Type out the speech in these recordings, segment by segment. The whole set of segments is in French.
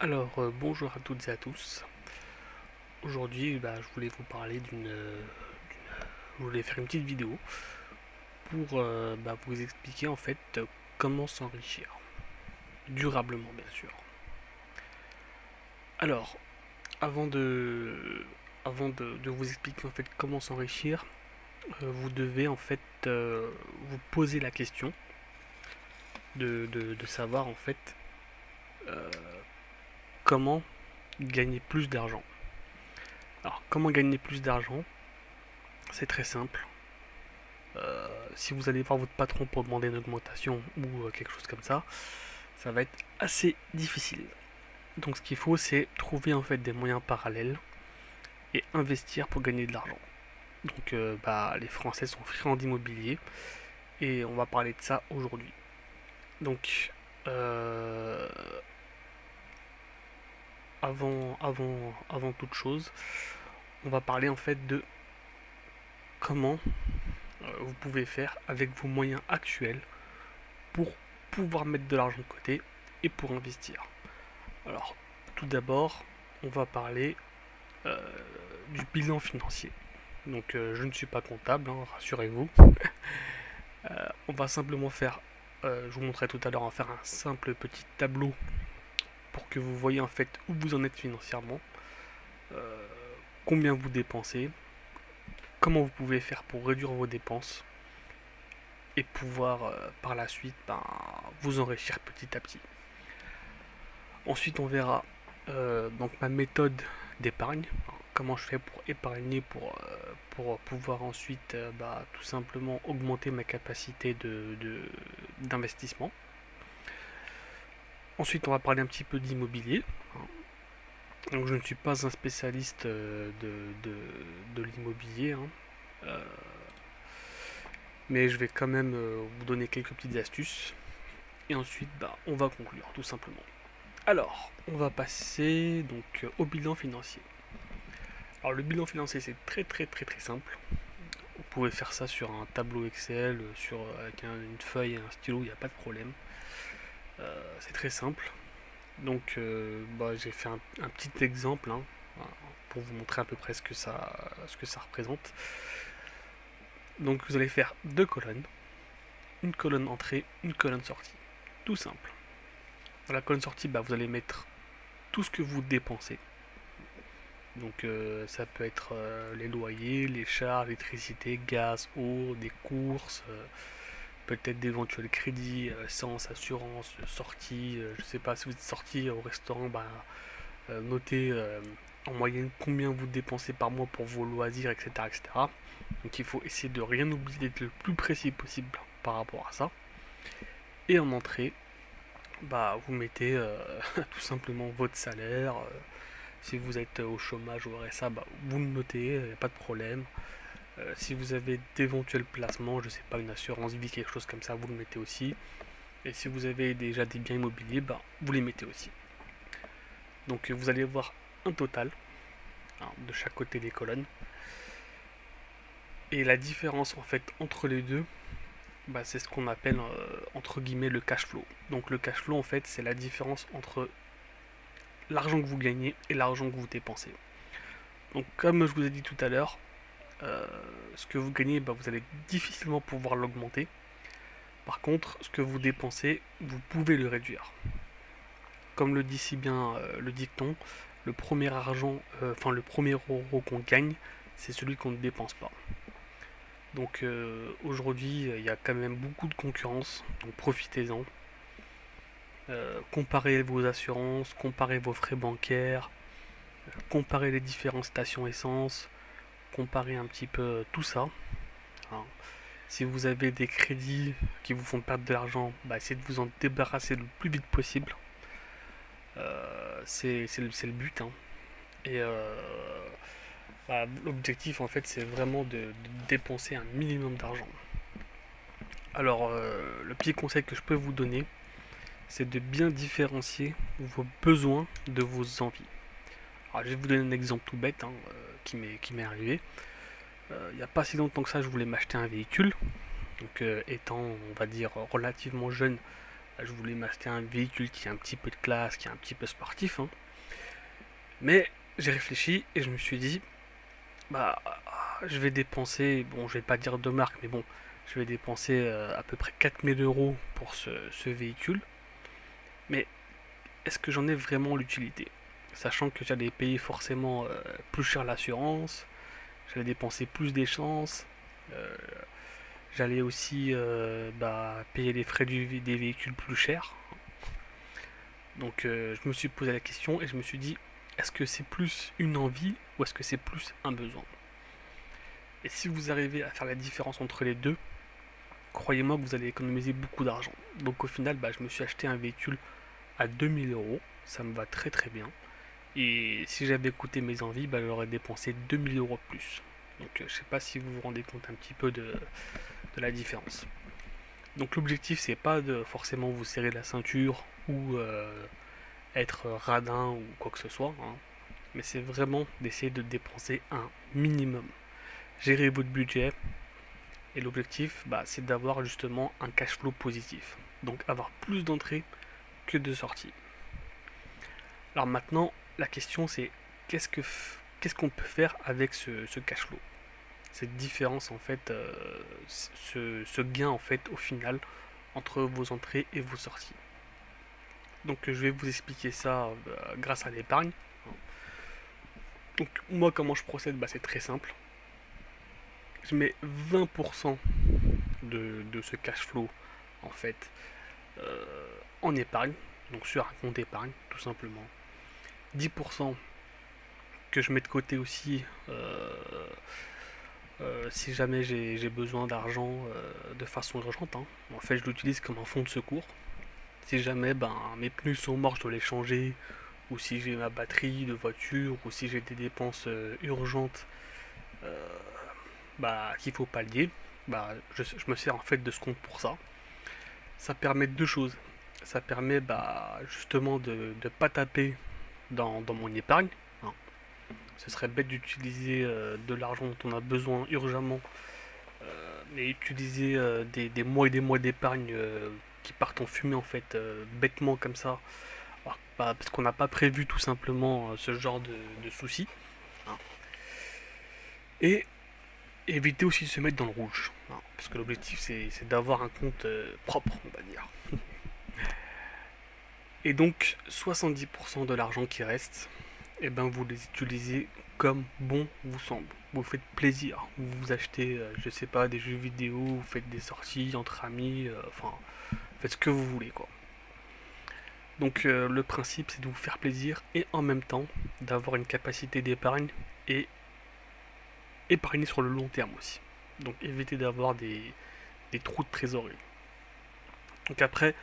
Bonjour à toutes et à tous. Aujourd'hui, je voulais vous parler je voulais faire une petite vidéo pour vous expliquer en fait comment s'enrichir. Durablement, bien sûr. Alors, avant de, avant de vous expliquer en fait comment s'enrichir, vous devez en fait vous poser la question de savoir en fait euh, comment gagner plus d'argent. Alors, comment gagner plus d'argent? C'est très simple. Si vous allez voir votre patron pour demander une augmentation ou quelque chose comme ça va être assez difficile. Donc ce qu'il faut, c'est trouver en fait des moyens parallèles et investir pour gagner de l'argent. Donc les Français sont friands d'immobilier et on va parler de ça aujourd'hui. Donc euh, avant toute chose, on va parler en fait de comment vous pouvez faire avec vos moyens actuels pour pouvoir mettre de l'argent de côté et pour investir. Alors, tout d'abord, on va parler euh, du bilan financier. Donc, je ne suis pas comptable, hein, rassurez-vous. On va simplement faire, je vous montrerai tout à l'heure, on va faire un simple petit tableau pour que vous voyez en fait où vous en êtes financièrement, euh, combien vous dépensez, comment vous pouvez faire pour réduire vos dépenses et pouvoir par la suite vous enrichir petit à petit. Ensuite, on verra donc ma méthode d'épargne, comment je fais pour épargner pour pouvoir ensuite tout simplement augmenter ma capacité d'investissement. Ensuite, on va parler un petit peu d'immobilier. Donc, je ne suis pas un spécialiste de l'immobilier, hein. Euh, mais je vais quand même vous donner quelques petites astuces. Et ensuite, on va conclure tout simplement. Alors, on va passer donc au bilan financier. Alors le bilan financier c'est très simple. Vous pouvez faire ça sur un tableau Excel, avec une feuille et un stylo, il n'y a pas de problème. C'est très simple. Donc j'ai fait un petit exemple, hein, pour vous montrer à peu près ce que ça représente. Donc vous allez faire deux colonnes, une colonne entrée, une colonne sortie. Tout simple. Dans la colonne sortie, vous allez mettre tout ce que vous dépensez. Donc ça peut être les loyers, les charges, l'électricité, gaz, eau, des courses, peut-être d'éventuels crédits, essence, assurance, sortie. Je sais pas si vous êtes sorti au restaurant, notez en moyenne combien vous dépensez par mois pour vos loisirs, etc., etc. Donc il faut essayer de rien oublier, d'être le plus précis possible par rapport à ça. Et en entrée, vous mettez tout simplement votre salaire. Si vous êtes au chômage ou au RSA, vous le notez, il n'y a pas de problème. Si vous avez d'éventuels placements, je sais pas, une assurance vie, quelque chose comme ça, vous le mettez aussi. Et si vous avez déjà des biens immobiliers, vous les mettez aussi. Donc vous allez voir un total, hein, de chaque côté des colonnes. Et la différence en fait entre les deux, c'est ce qu'on appelle entre guillemets le cash flow. Donc le cash flow en fait c'est la différence entre l'argent que vous gagnez et l'argent que vous dépensez. Donc comme je vous ai dit tout à l'heure, euh, ce que vous gagnez, vous allez difficilement pouvoir l'augmenter. Par contre, ce que vous dépensez, vous pouvez le réduire. Comme le dit si bien le dicton, le premier euro qu'on gagne, c'est celui qu'on ne dépense pas. Donc aujourd'hui, il y a quand même beaucoup de concurrence, donc profitez-en. Comparez vos assurances, comparez vos frais bancaires, comparez les différentes stations essence, comparez un petit peu tout ça, hein. Si vous avez des crédits qui vous font perdre de l'argent, essayez de vous en débarrasser le plus vite possible. C'est le but, hein. Et l'objectif, en fait, c'est vraiment de dépenser un minimum d'argent. Alors, le petit conseil que je peux vous donner, c'est de bien différencier vos besoins de vos envies. Alors, je vais vous donner un exemple tout bête, hein, qui m'est arrivé. Il n'y a pas si longtemps que ça, je voulais m'acheter un véhicule. Donc, étant, on va dire, relativement jeune, Je voulais m'acheter un véhicule qui a un petit peu de classe, qui est un petit peu sportif, hein. Mais j'ai réfléchi et je me suis dit, bah, je vais dépenser, bon, je vais pas dire de marque, mais bon, je vais dépenser à peu près 4 000 € pour ce véhicule. Mais est-ce que j'en ai vraiment l'utilité? Sachant que j'allais payer forcément plus cher l'assurance, j'allais dépenser plus d'essence, euh, j'allais aussi payer les frais des véhicules plus chers. Donc je me suis posé la question et je me suis dit, est-ce que c'est plus une envie ou est-ce que c'est plus un besoin? Et si vous arrivez à faire la différence entre les deux, croyez-moi que vous allez économiser beaucoup d'argent. Donc au final, je me suis acheté un véhicule à 2 000 €, ça me va très très bien. Et si j'avais écouté mes envies, j'aurais dépensé 2 000 € de plus. Donc je sais pas si vous vous rendez compte un petit peu de la différence. Donc l'objectif c'est pas de forcément vous serrer la ceinture ou être radin ou quoi que ce soit, hein, mais c'est vraiment d'essayer de dépenser un minimum. Gérer votre budget et l'objectif c'est d'avoir justement un cash flow positif. Donc avoir plus d'entrées que de sorties. Alors maintenant la question c'est qu'est-ce que qu'est-ce qu'on peut faire avec ce cash flow, cette différence en fait, ce gain en fait au final entre vos entrées et vos sorties. Donc je vais vous expliquer ça grâce à l'épargne. Donc moi comment je procède, c'est très simple. Je mets 20% de ce cash flow en fait euh, en épargne, donc sur un compte épargne tout simplement. 10% que je mets de côté aussi si jamais j'ai besoin d'argent de façon urgente, hein. En fait je l'utilise comme un fonds de secours. Si jamais mes pneus sont morts, je dois les changer, ou si j'ai ma batterie de voiture, ou si j'ai des dépenses urgentes euh, qu'il faut pallier, je me sers en fait de ce compte pour ça. Ça permet deux choses. Ça permet justement de ne pas taper dans mon épargne, hein. Ce serait bête d'utiliser de l'argent dont on a besoin urgemment, mais utiliser des mois et des mois d'épargne qui partent en fumée en fait, bêtement comme ça. Alors, parce qu'on n'a pas prévu tout simplement ce genre de soucis, hein. Et éviter aussi de se mettre dans le rouge, hein, parce que l'objectif c'est d'avoir un compte propre, on va dire. Et donc 70% de l'argent qui reste, vous les utilisez comme bon vous semble. Vous faites plaisir, vous vous achetez, je sais pas, des jeux vidéo, vous faites des sorties entre amis, enfin, faites ce que vous voulez quoi. Donc le principe c'est de vous faire plaisir et en même temps d'avoir une capacité d'épargne et épargner sur le long terme aussi. Donc éviter d'avoir des trous de trésorerie. Donc après,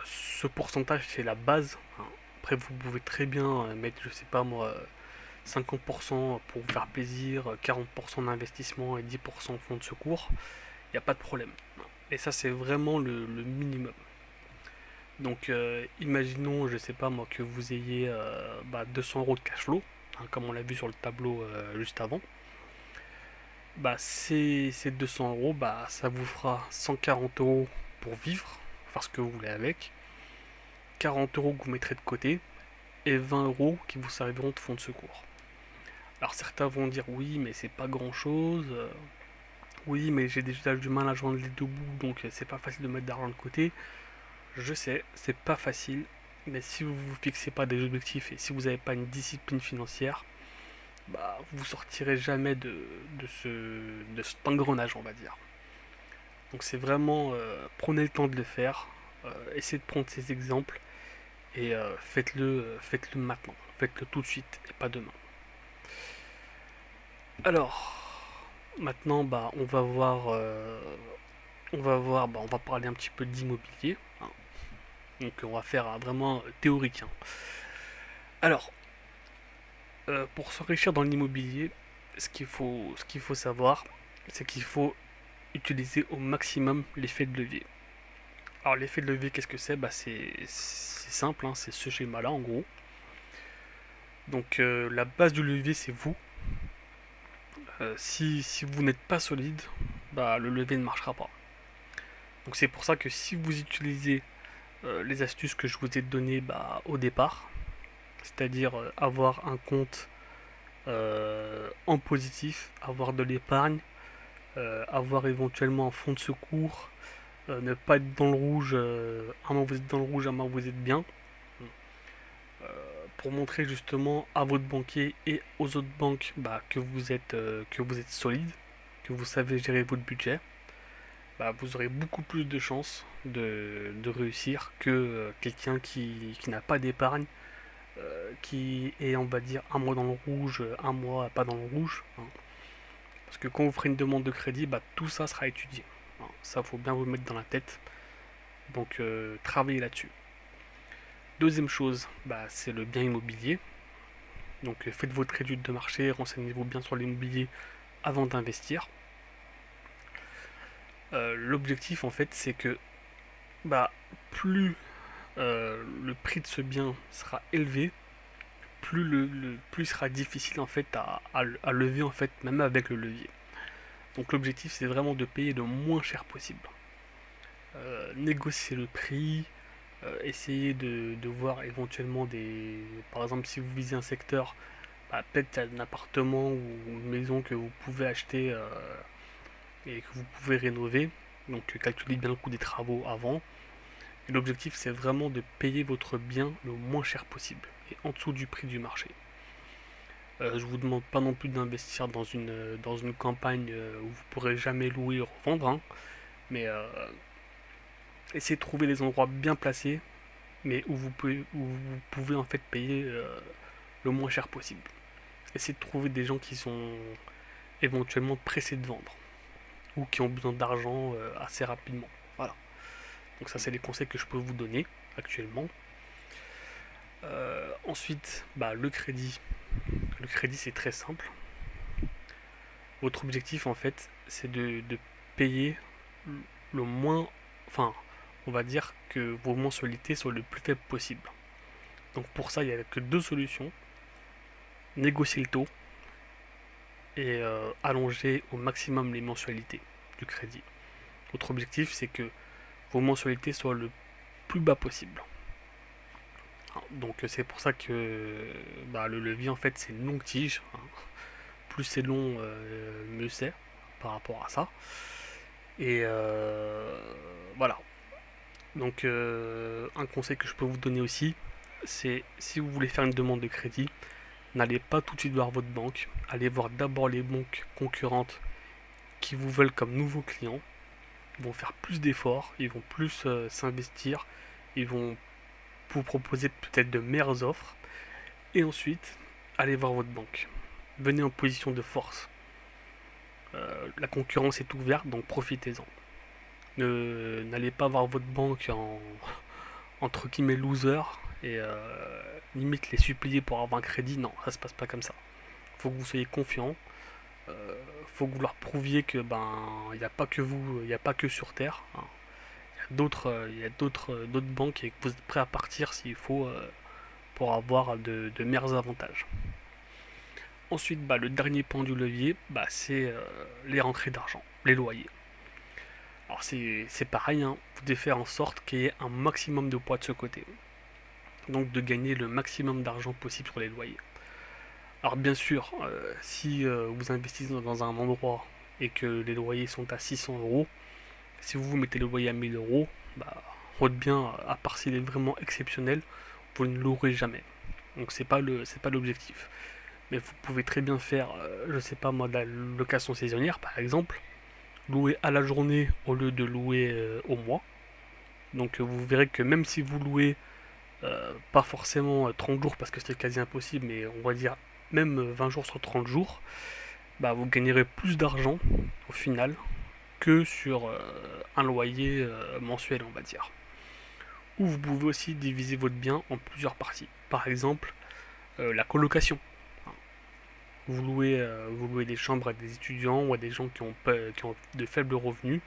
ce pourcentage c'est la base, hein. Après vous pouvez très bien mettre, je sais pas moi, 50% pour vous faire plaisir, 40% d'investissement et 10% fonds de secours, il n'y a pas de problème. Et ça c'est vraiment le minimum. Donc imaginons, je sais pas moi, que vous ayez 200 € de cash flow, hein, comme on l'a vu sur le tableau juste avant. Ces 200 €, ça vous fera 140 € pour vivre, faire ce que vous voulez avec, 40 € que vous mettrez de côté, et 20 € qui vous serviront de fonds de secours. Alors certains vont dire oui, mais c'est pas grand chose, oui, mais j'ai déjà du mal à joindre les deux bouts, donc c'est pas facile de mettre d'argent de côté. Je sais, c'est pas facile, mais si vous vous fixez pas des objectifs et si vous n'avez pas une discipline financière, vous sortirez jamais de cet engrenage, on va dire. Donc c'est vraiment, prenez le temps de le faire, essayez de prendre ces exemples et faites-le maintenant, faites-le tout de suite et pas demain. Alors, maintenant, on va parler un petit peu d'immobilier, hein. Donc on va faire vraiment théorique, hein. Alors, pour s'enrichir dans l'immobilier, ce qu'il faut savoir, c'est qu'il faut utiliser au maximum l'effet de levier. Alors l'effet de levier, qu'est-ce que c'est? C'est simple, hein, c'est ce schéma-là en gros. Donc la base du levier, c'est vous. Si vous n'êtes pas solide, le levier ne marchera pas. Donc c'est pour ça que si vous utilisez les astuces que je vous ai données au départ, c'est-à-dire avoir un compte en positif, avoir de l'épargne, avoir éventuellement un fonds de secours, ne pas être dans le rouge, un mois vous êtes dans le rouge, un mois vous êtes bien, pour montrer justement à votre banquier et aux autres banques que vous êtes solide, que vous savez gérer votre budget. Vous aurez beaucoup plus de chances de réussir que quelqu'un qui n'a pas d'épargne, qui est, on va dire, un mois dans le rouge, un mois pas dans le rouge, hein. Parce que quand vous ferez une demande de crédit, tout ça sera étudié, hein. Ça, faut bien vous le mettre dans la tête. Donc, travaillez là-dessus. Deuxième chose, c'est le bien immobilier. Donc, faites votre étude de marché, renseignez-vous bien sur l'immobilier avant d'investir. L'objectif, en fait, c'est que bah, plus le prix de ce bien sera élevé, plus il sera difficile en fait à lever en fait, même avec le levier. Donc l'objectif c'est vraiment de payer le moins cher possible. Négocier le prix, essayer de voir éventuellement des. Par exemple si vous visez un secteur, peut-être un appartement ou une maison que vous pouvez acheter et que vous pouvez rénover. Donc calculez bien le coût des travaux avant. Et l'objectif c'est vraiment de payer votre bien le moins cher possible et en dessous du prix du marché. Je vous demande pas non plus d'investir dans une campagne où vous pourrez jamais louer ou revendre, hein, mais essayez de trouver des endroits bien placés, mais où vous pouvez en fait payer le moins cher possible. Essayez de trouver des gens qui sont éventuellement pressés de vendre ou qui ont besoin d'argent assez rapidement. Voilà. Donc ça c'est les conseils que je peux vous donner actuellement. Ensuite, le crédit. Le crédit c'est très simple. Votre objectif en fait c'est de payer le moins, enfin, on va dire que vos mensualités soient le plus faibles possible. Donc pour ça, il n'y a que deux solutions. Négocier le taux et allonger au maximum les mensualités du crédit. Votre objectif, c'est que vos mensualités soient le plus bas possible. Donc c'est pour ça que le levier, en fait, c'est une longue tige, hein. Plus c'est long, mieux c'est par rapport à ça. Et voilà. Donc un conseil que je peux vous donner aussi, c'est si vous voulez faire une demande de crédit, n'allez pas tout de suite voir votre banque, allez voir d'abord les banques concurrentes qui vous veulent comme nouveaux clients. Ils vont faire plus d'efforts, ils vont plus s'investir, ils vont vous proposer peut-être de meilleures offres. Et ensuite, allez voir votre banque. Venez en position de force. La concurrence est ouverte, donc profitez-en. N'allez pas voir votre banque entre guillemets loser et limite les supplier pour avoir un crédit. Non, ça se passe pas comme ça. Faut que vous soyez confiant. Faut que vous leur prouviez que il n'y a pas que vous, il n'y a pas que sur Terre, hein. Il y a d'autres banques et que vous êtes prêt à partir s'il faut pour avoir de meilleurs avantages. Ensuite, le dernier point du levier, c'est les rentrées d'argent, les loyers. Alors c'est pareil, hein, vous devez faire en sorte qu'il y ait un maximum de poids de ce côté. Donc de gagner le maximum d'argent possible sur les loyers. Alors bien sûr, si vous investissez dans un endroit et que les loyers sont à 600 euros, si vous mettez le loyer à 1000 euros, votre bien, à part s'il est vraiment exceptionnel, vous ne louerez jamais. Donc c'est pas l'objectif. Mais vous pouvez très bien faire, je sais pas moi, de la location saisonnière par exemple, louer à la journée au lieu de louer au mois. Donc vous verrez que même si vous louez pas forcément 30 jours parce que c'est quasi impossible, mais on va dire même 20 jours sur 30 jours, vous gagnerez plus d'argent au final que sur un loyer mensuel, on va dire. Ou vous pouvez aussi diviser votre bien en plusieurs parties. Par exemple, la colocation. Vous louez des chambres à des étudiants ou à des gens qui ont de faibles revenus.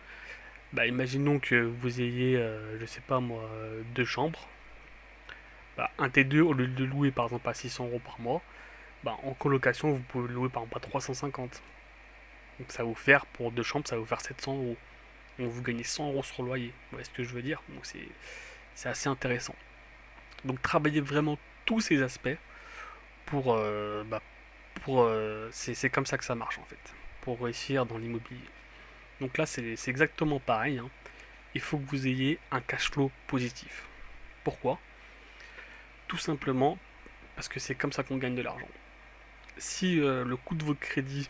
Imaginons que vous ayez, je sais pas moi, deux chambres. Un T2, au lieu de louer par exemple à 600 euros par mois, en colocation, vous pouvez le louer par exemple à 350. Donc ça va vous faire, pour deux chambres, ça va vous faire 700 euros. Donc vous gagnez 100 euros sur le loyer. Vous voyez ce que je veux dire? Donc C'est assez intéressant. Donc travaillez vraiment tous ces aspects pour, c'est comme ça que ça marche en fait, pour réussir dans l'immobilier. Donc là, c'est exactement pareil, hein. Il faut que vous ayez un cash flow positif. Pourquoi? Tout simplement parce que c'est comme ça qu'on gagne de l'argent. Si le coût de votre crédit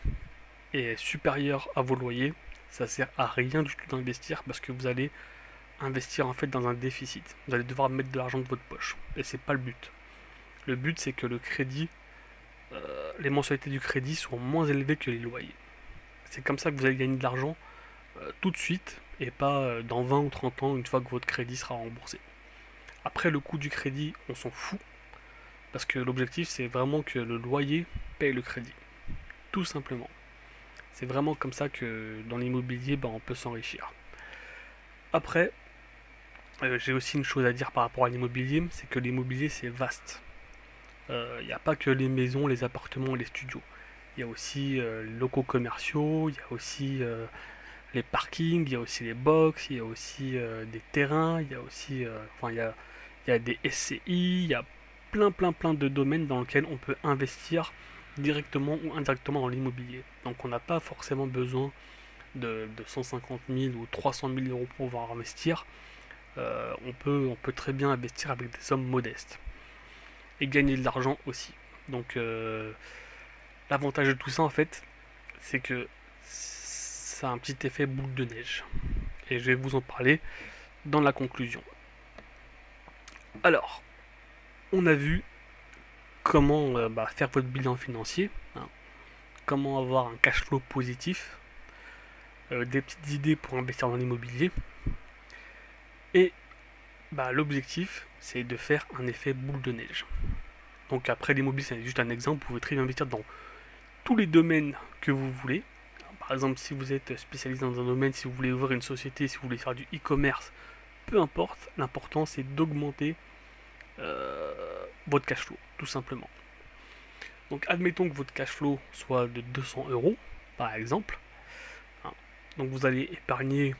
est supérieur à vos loyers, ça sert à rien du tout d'investir parce que vous allez investir en fait dans un déficit. Vous allez devoir mettre de l'argent de votre poche. Et c'est pas le but. Le but c'est que le crédit, les mensualités du crédit soient moins élevées que les loyers. C'est comme ça que vous allez gagner de l'argent tout de suite et pas dans 20 ou 30 ans une fois que votre crédit sera remboursé. Après le coût du crédit, on s'en fout parce que l'objectif c'est vraiment que le loyer paye le crédit. Tout simplement. C'est vraiment comme ça que dans l'immobilier, on peut s'enrichir. Après, j'ai aussi une chose à dire par rapport à l'immobilier, c'est que l'immobilier c'est vaste. Il n'y a pas que les maisons, les appartements, les studios. Il y a aussi les locaux commerciaux, il y a aussi les parkings, il y a aussi les box, il y a aussi des terrains, il y a aussi, il y a des SCI, il y a plein de domaines dans lesquels on peut investir directement ou indirectement dans l'immobilier. Donc on n'a pas forcément besoin de 150 000 ou 300 000 euros pour pouvoir investir. On peut très bien investir avec des sommes modestes et gagner de l'argent aussi. Donc l'avantage de tout ça en fait, c'est que ça a un petit effet boule de neige. Et je vais vous en parler dans la conclusion. Alors, on a vu comment faire votre bilan financier, hein, comment avoir un cash flow positif, des petites idées pour investir dans l'immobilier. Et l'objectif, c'est de faire un effet boule de neige. Donc après, l'immobilier, c'est juste un exemple. Vous pouvez très bien investir dans tous les domaines que vous voulez. Par exemple, si vous êtes spécialisé dans un domaine, si vous voulez ouvrir une société, si vous voulez faire du e-commerce, peu importe, l'important c'est d'augmenter votre cash flow, tout simplement. Donc admettons que votre cash flow soit de 200 euros, par exemple. Hein. Donc vous allez épargner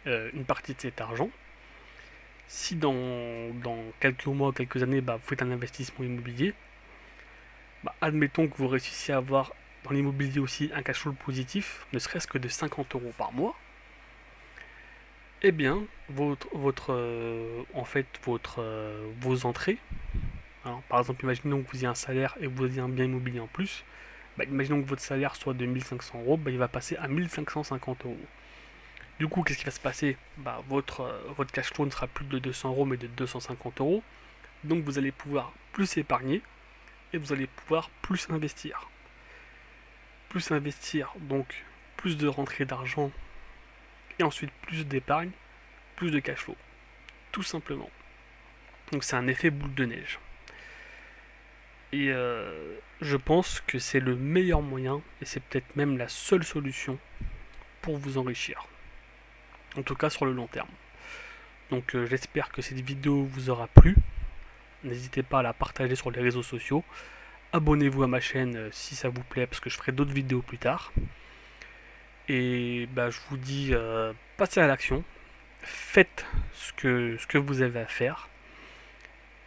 une partie de cet argent. Si dans quelques mois, quelques années, vous faites un investissement immobilier, admettons que vous réussissiez à avoir dans l'immobilier aussi un cash flow positif, ne serait-ce que de 50 euros par mois, eh bien, vos entrées, alors, par exemple, imaginons que vous ayez un salaire et que vous ayez un bien immobilier en plus, imaginons que votre salaire soit de 1500 euros, il va passer à 1550 euros. Du coup, qu'est-ce qui va se passer? Votre cash flow ne sera plus de 200 euros, mais de 250 euros. Donc, vous allez pouvoir plus épargner et vous allez pouvoir plus investir. Plus investir, donc plus de rentrée d'argent et ensuite plus d'épargne, plus de cash flow. Tout simplement. Donc, c'est un effet boule de neige. Et je pense que c'est le meilleur moyen, et c'est peut-être même la seule solution pour vous enrichir. En tout cas sur le long terme. Donc j'espère que cette vidéo vous aura plu. N'hésitez pas à la partager sur les réseaux sociaux. Abonnez-vous à ma chaîne si ça vous plaît, parce que je ferai d'autres vidéos plus tard. Et je vous dis, passez à l'action. Faites ce que vous avez à faire.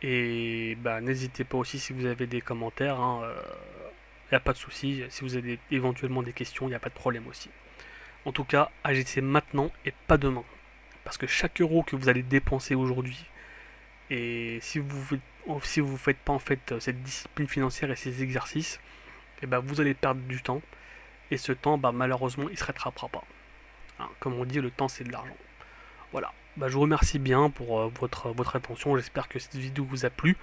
Et n'hésitez pas aussi si vous avez des commentaires. Il n'y a pas de souci. Si vous avez éventuellement des questions, il n'y a pas de problème aussi. En tout cas, agissez maintenant et pas demain. Parce que chaque euro que vous allez dépenser aujourd'hui, et si vous faites pas en fait cette discipline financière et ces exercices, vous allez perdre du temps. Et ce temps, malheureusement, il ne se rattrapera pas. Hein, comme on dit, le temps c'est de l'argent. Voilà. Je vous remercie bien pour votre attention. J'espère que cette vidéo vous a plu.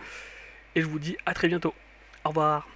Et je vous dis à très bientôt. Au revoir.